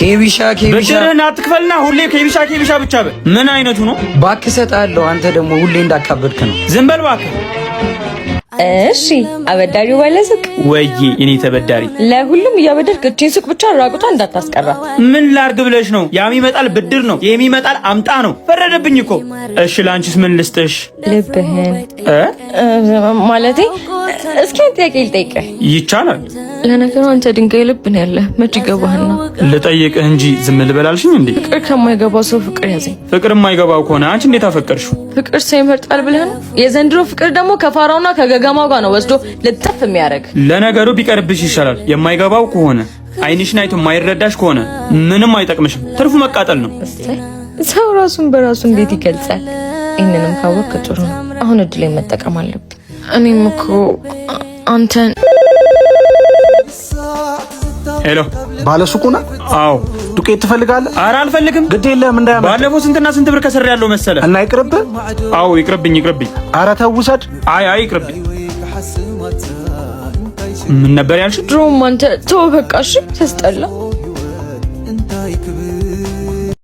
ኬቢሻ ብድርህን አትክፈልና ሁሌ ኬቢሻ ብቻ በል። ምን አይነቱ ነው? እባክህ እሰጥሃለሁ። አንተ ደግሞ ሁሌ እንዳካበድክ ነው። ዝም በል እባክህ። እሺ አበዳሪው ባለሱቅ ወይዬ እኔ ተበዳሪ ለሁሉም እያበደርክ እቺን ሱቅ ብቻ ራቁቷ እንዳታስቀራ። ምን ላርግ ብለሽ ነው? ያም ይመጣል ብድር ነው፣ የሚመጣል አምጣ ነው። ፈረደብኝ እኮ። እሺ ላንቺስ ምን ልስጥሽ? ልብህን ማለቴ እስኪ ጥያቄ ልጠይቅህ ይቻላል? ለነገሩ አንተ ድንጋይ ልብ ነው ያለ መች ይገባህና? ልጠይቅህ እንጂ ዝም ልበላልሽኝ እንዴ? ፍቅር ከማይገባው ሰው ፍቅር ያዘኝ። ፍቅር የማይገባው ከሆነ አንቺ እንዴት አፈቀርሽው? ፍቅር ሰው ይመርጣል ብለህ ነው? የዘንድሮ ፍቅር ደግሞ ከፋራውና ከገገማው ጋር ነው ወስዶ ልጥፍ የሚያደርግ። ለነገሩ ቢቀርብሽ ይሻላል። የማይገባው ከሆነ አይንሽን አይቶ የማይረዳሽ ከሆነ ምንም አይጠቅምሽም። ትርፉ መቃጠል ነው። ሰው ራሱን በራሱ እንዴት ይገልጻል? ይህንንም ካወቅክ ጥሩ ነው። አሁን እድሌን መጠቀም አለብኝ። እኔም እኮ አንተን ሄሎ ባለሱቁ ነህ? አዎ። ዱቄት ትፈልጋለህ? ኧረ አልፈልግም። ግድ የለም እንዳያመጣ። ባለፈው ስንትና ስንት ብር ከስር ያለው መሰለ እና ይቅርብህ? አዎ ይቅርብኝ። ኧረ ተው ውሰድ። አይ ይቅርብኝ። ምን ነበር ያልሽው? ድሮም አንተ ተው በቃ እሺ። ተስጠላ